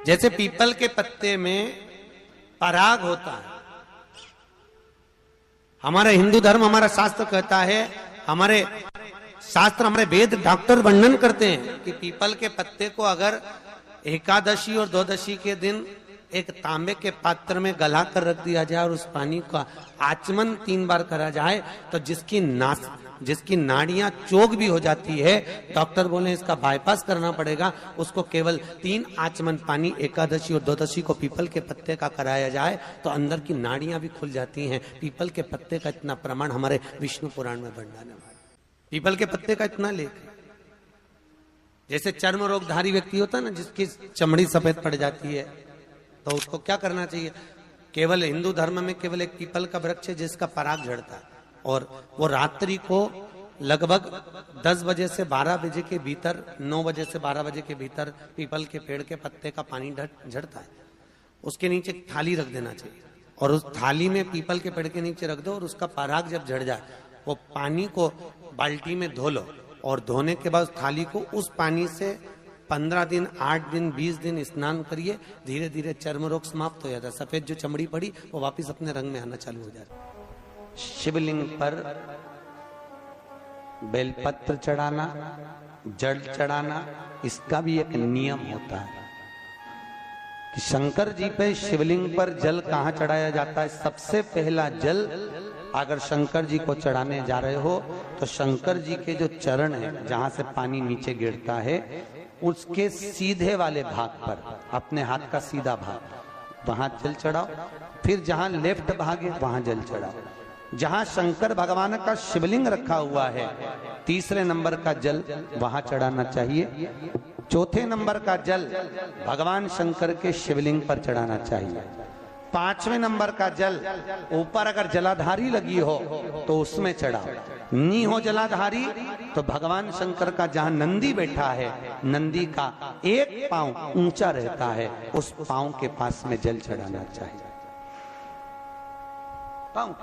जैसे पीपल के पत्ते में पराग होता है। हमारा हिंदू धर्म, हमारा शास्त्र कहता है, हमारे शास्त्र, हमारे वेद डॉक्टर वर्णन करते हैं कि पीपल के पत्ते को अगर एकादशी और द्वादशी के दिन एक तांबे के पात्र में गला कर रख दिया जाए और उस पानी का आचमन 3 बार करा जाए तो जिसकी नाड़ियां चोक भी हो जाती है, डॉक्टर बोले इसका बाईपास करना पड़ेगा, उसको केवल 3 आचमन पानी एकादशी और द्वादशी को पीपल के पत्ते का कराया जाए तो अंदर की नाड़ियां भी खुल जाती हैं। पीपल के पत्ते का इतना प्रमाण हमारे विष्णु पुराण में वर्णन है। पीपल के पत्ते का इतना लेख है। जैसे चर्म रोगधारी व्यक्ति होता है ना, जिसकी चमड़ी सफेद पड़ जाती है, तो उसको क्या करना चाहिए? केवल हिंदू धर्म में केवल एक पीपल का वृक्ष है जिसका पराग झड़ता है, और वो रात्रि को लगभग 10 बजे से 12 बजे के भीतर, 9 बजे से 12 बजे के भीतर पीपल के पेड़ के पत्ते का पानी झड़ता है। उसके नीचे थाली रख देना चाहिए और उस थाली में पीपल के पेड़ के नीचे रख दो, और उसका पराग जब झड़ जाए वो पानी को बाल्टी में धो लो, और धोने के बाद थाली को उस पानी से 15 दिन, 8 दिन, 20 दिन स्नान करिए। धीरे धीरे चर्म रोग समाप्त हो जाता है। सफेद जो चमड़ी पड़ी वो वापस अपने रंग में आना चालू हो जाता है। शिवलिंग पर बेलपत्र चढ़ाना, जल चढ़ाना, इसका भी एक नियम होता है कि शंकर जी पे शिवलिंग पर जल कहाँ चढ़ाया जाता है। सबसे पहला जल अगर शंकर जी को चढ़ाने जा रहे हो तो शंकर जी के जो चरण है, जहां से पानी नीचे गिरता है, उसके सीधे वाले भाग पर, अपने हाथ का सीधा भाग, वहां जल चढ़ाओ। फिर जहां लेफ्ट भाग है वहां जल चढ़ाओ। जहां शंकर भगवान का शिवलिंग रखा हुआ है, तीसरे नंबर का जल वहां चढ़ाना चाहिए। चौथे नंबर का जल भगवान शंकर के शिवलिंग पर चढ़ाना चाहिए। 5वें नंबर का जल ऊपर अगर जलाधारी लगी हो तो उसमें चढ़ाओ। नी हो जलाधारी तो भगवान शंकर का जहां नंदी बैठा है, नंदी का एक पांव ऊंचा रहता है, उस पांव के पास में जल चढ़ाना चाहिए। पांव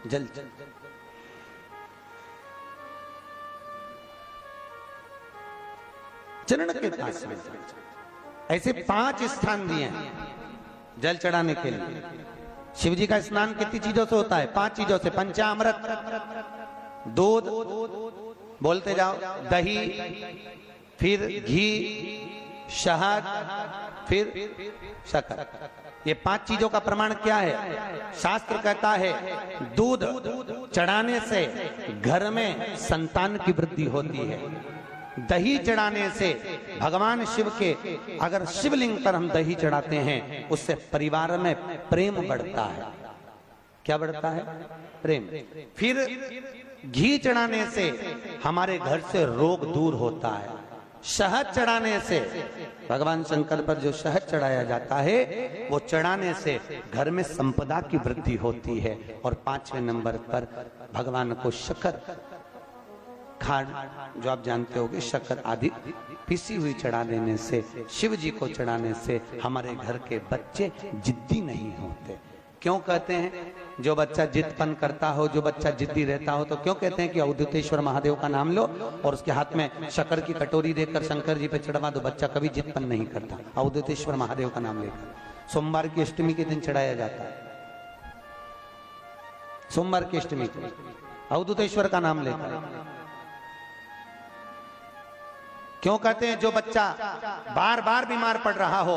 जल चरण के पास में। ऐसे 5 स्थान दिए हैं जल चढ़ाने के लिए। शिव जी का स्नान कितनी चीजों से होता है? 5 चीजों से। पंचामृत, दूध, बोलते जाओ, दही, फिर घी, शहद, फिर शक्कर। ये 5 चीजों का प्रमाण क्या है? शास्त्र कहता है दूध चढ़ाने से घर में संतान की वृद्धि होती है। दही चढ़ाने से भगवान शिव के, अगर शिवलिंग पर हम दही चढ़ाते हैं, उससे परिवार में प्रेम बढ़ता है। क्या बढ़ता है? प्रेम। फिर घी चढ़ाने से हमारे घर से रोग दूर होता है। शहद चढ़ाने से, भगवान शंकर पर जो शहद चढ़ाया जाता है, वो चढ़ाने से घर में संपदा की वृद्धि होती है। और 5वें नंबर पर भगवान को शक्कर, खांड जो आप जानते होंगे, शक्कर आदि पिसी हुई चढ़ा देने से, शिव जी को चढ़ाने से हमारे घर के बच्चे जिद्दी नहीं होते। क्यों कहते हैं? जो बच्चा जिद्दपन करता हो, जो बच्चा जिद्दी रहता हो, तो क्यों कहते हैं कि अवधूतेश्वर महादेव का नाम लो और उसके हाथ में शक्कर की कटोरी देकर शंकर जी पे चढ़वा दो, बच्चा कभी जिद्दपन नहीं करता। अवधूतेश्वर महादेव का नाम लेकर सोमवार की अष्टमी के दिन चढ़ाया जाता है। सोमवार की अष्टमी को अवधूतेश्वर का नाम लेकर। क्यों कहते हैं? जो बच्चा बार बार बीमार पड़ रहा हो,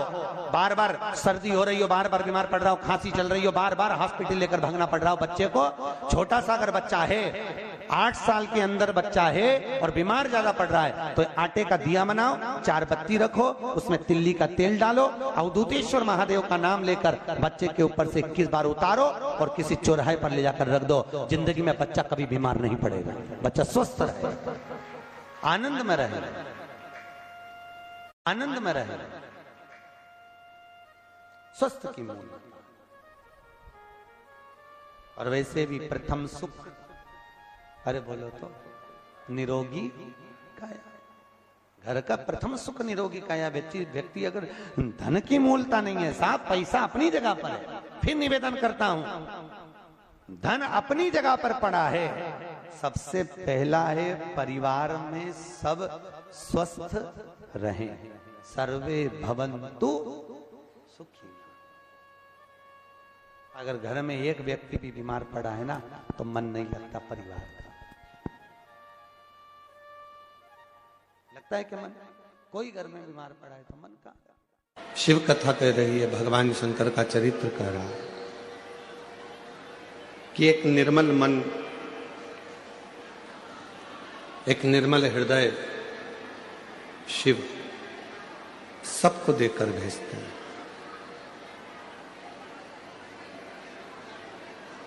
बार बार सर्दी हो रही हो, बार बार बीमार पड़ रहा हो, खांसी चल रही हो, बार बार हॉस्पिटल लेकर भागना पड़ रहा हो बच्चे को, छोटा सा अगर बच्चा है, 8 साल के अंदर बच्चा है और बीमार ज्यादा पड़ रहा है, तो आटे का दिया बनाओ, 4 बत्ती रखो, उसमें तिल्ली का तेल डालो, अवधूतेश्वर महादेव का नाम लेकर बच्चे के ऊपर से 21 बार उतारो और किसी चौराहे पर ले जाकर रख दो। जिंदगी में बच्चा कभी बीमार नहीं पड़ेगा। बच्चा स्वस्थ रहे, आनंद में रहे, आनंद में रहे, स्वस्थ की मूल। और वैसे भी प्रथम सुख, अरे बोलो तो, निरोगी काया। घर का प्रथम सुख निरोगी काया। व्यक्ति अगर धन की मूलता नहीं है, साफ पैसा अपनी जगह पर है, फिर निवेदन करता हूं, धन अपनी जगह पर पड़ा है, सबसे पहला है परिवार में सब स्वस्थ रहें। सर्वे भवन्तु सुखी। अगर घर में एक व्यक्ति भी बीमार पड़ा है ना तो मन नहीं लगता परिवार का। लगता है कि मन, कोई घर में बीमार पड़ा है तो मन का। शिव कथा कह रही है, भगवान शंकर का चरित्र कह रहा है कि एक निर्मल मन, एक निर्मल हृदय शिव सबको देकर भेजते हैं।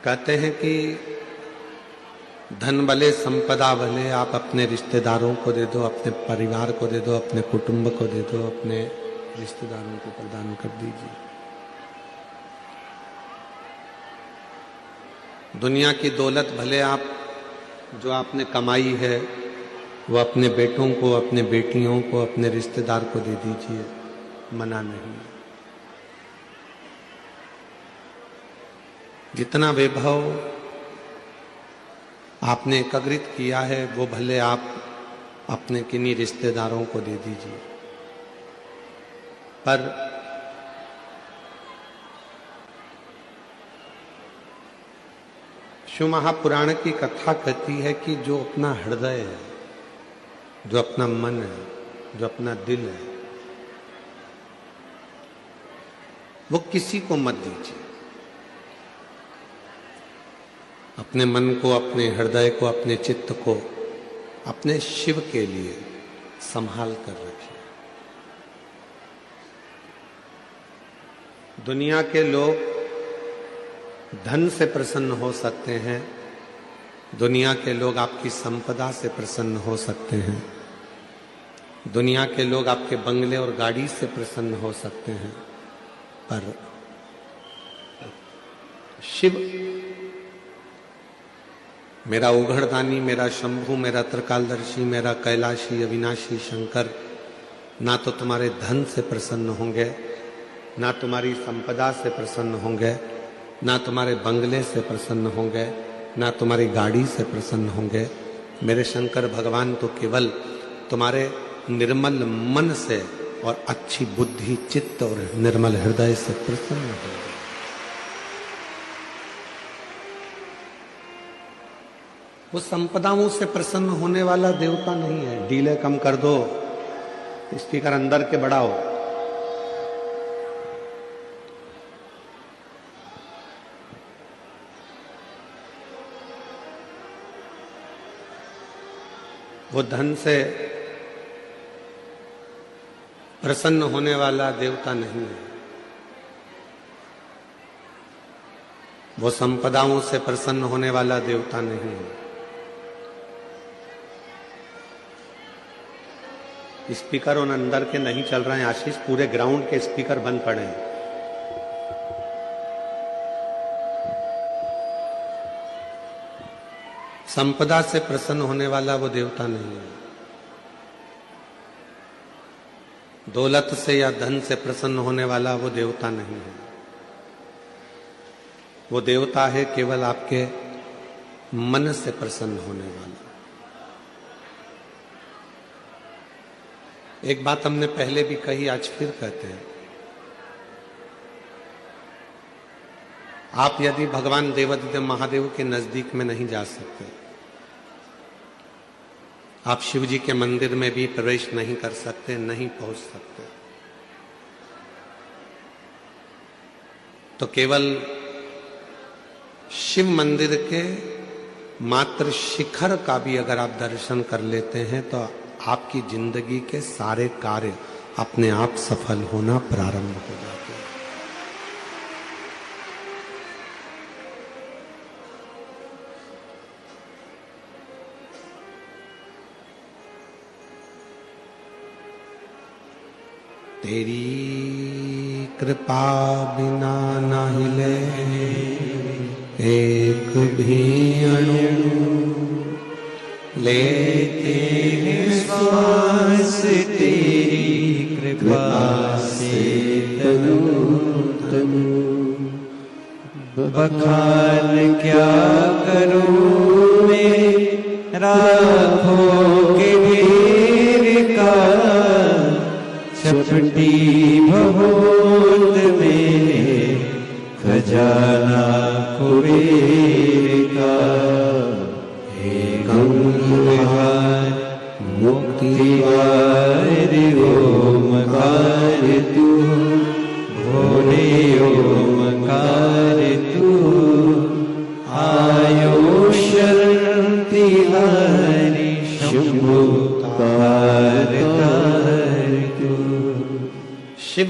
कहते हैं कि धन भले संपदा भले आप अपने रिश्तेदारों को दे दो, अपने परिवार को दे दो, अपने कुटुंब को दे दो, अपने रिश्तेदारों को प्रदान कर दीजिए। दुनिया की दौलत भले आप जो आपने कमाई है वो अपने बेटों को, अपने बेटियों को, अपने रिश्तेदार को दे दीजिए, मना नहीं। जितना वैभव आपने एकत्रित किया है वो भले आप अपने किन्हीं रिश्तेदारों को दे दीजिए, पर शिव महापुराण की कथा कहती है कि जो अपना हृदय है, जो अपना मन है, जो अपना दिल है, वो किसी को मत दीजिए। अपने मन को, अपने हृदय को, अपने चित्त को अपने शिव के लिए संभाल कर रखिए। दुनिया के लोग धन से प्रसन्न हो सकते हैं, दुनिया के लोग आपकी संपदा से प्रसन्न हो सकते हैं, दुनिया के लोग आपके बंगले और गाड़ी से प्रसन्न हो सकते हैं, पर शिव, मेरा उघड़दानी, मेरा शंभु, मेरा त्रिकालदर्शी, मेरा कैलाशी अविनाशी शंकर ना तो तुम्हारे धन से प्रसन्न होंगे, ना तुम्हारी संपदा से प्रसन्न होंगे, ना तुम्हारे बंगले से प्रसन्न होंगे, ना तुम्हारी गाड़ी से प्रसन्न होंगे। मेरे शंकर भगवान तो केवल तुम्हारे निर्मल मन से और अच्छी बुद्धि, चित्त और निर्मल हृदय से प्रसन्न होंगे। वो संपदाओं से प्रसन्न होने वाला देवता नहीं है। डीले कम कर दो, स्पीकर अंदर के बढ़ाओ। वो धन से प्रसन्न होने वाला देवता नहीं है। वो संपदाओं से प्रसन्न होने वाला देवता नहीं है। स्पीकर उन अंदर के नहीं चल रहे हैं आशीष, पूरे ग्राउंड के स्पीकर बंद पड़े हैं। संपदा से प्रसन्न होने वाला वो देवता नहीं है। दौलत से या धन से प्रसन्न होने वाला वो देवता नहीं है। वो देवता है केवल आपके मन से प्रसन्न होने वाला। एक बात हमने पहले भी कही, आज फिर कहते हैं, आप यदि भगवान देवादिदेव महादेव के नजदीक में नहीं जा सकते, आप शिव जी के मंदिर में भी प्रवेश नहीं कर सकते, नहीं पहुंच सकते, तो केवल शिव मंदिर के मात्र शिखर का भी अगर आप दर्शन कर लेते हैं तो आपकी जिंदगी के सारे कार्य अपने आप सफल होना प्रारंभ हो जाते हैं। तेरी कृपा बिना न हिले एक भी अणु, लेते हैं श्वास तेरी कृपा से तनु तनु। बखान क्या करूं मैं राखों के ढेर का, चपटी भवोत में खजाना कुबेर का। हे गंगार मुक्तिवार ओमकार तू, भोले ओमकार तू। आयो शरण तिहारी शंभु कारतार तू। शिव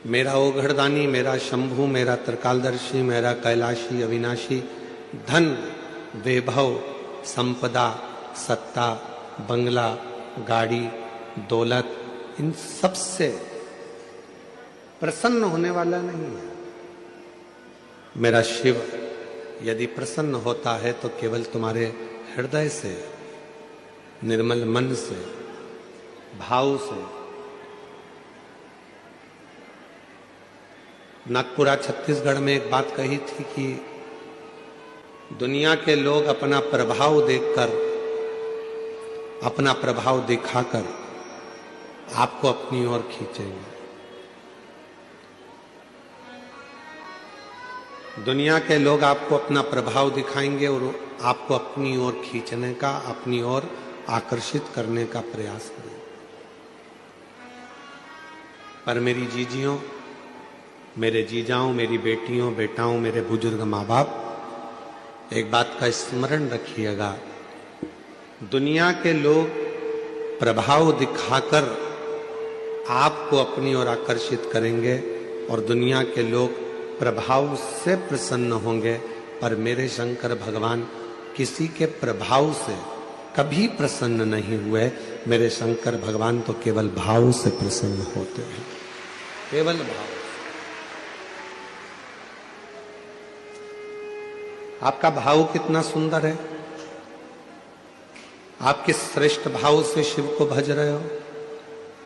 मेरा ओघड़दानी, मेरा शंभु, मेरा त्रिकालदर्शी, मेरा कैलाशी अविनाशी, धन वैभव संपदा सत्ता बंगला गाड़ी दौलत इन सब से प्रसन्न होने वाला नहीं है। मेरा शिव यदि प्रसन्न होता है तो केवल तुम्हारे हृदय से, निर्मल मन से, भाव से। नागपुरा छत्तीसगढ़ में एक बात कही थी कि दुनिया के लोग अपना प्रभाव देखकर, अपना प्रभाव दिखाकर आपको अपनी ओर खींचेंगे। दुनिया के लोग आपको अपना प्रभाव दिखाएंगे और आपको अपनी ओर खींचने का, अपनी ओर आकर्षित करने का प्रयास करेंगे। पर मेरी जीजियों, मेरे जीजाओं, मेरी बेटियों बेटाओं, मेरे बुजुर्ग माँ बाप, एक बात का स्मरण रखिएगा, दुनिया के लोग प्रभाव दिखाकर आपको अपनी ओर आकर्षित करेंगे और दुनिया के लोग प्रभाव से प्रसन्न होंगे, पर मेरे शंकर भगवान किसी के प्रभाव से कभी प्रसन्न नहीं हुए। मेरे शंकर भगवान तो केवल भाव से प्रसन्न होते हैं, केवल भाव। आपका भाव कितना सुंदर है। आप किस श्रेष्ठ भाव से शिव को भज रहे हो।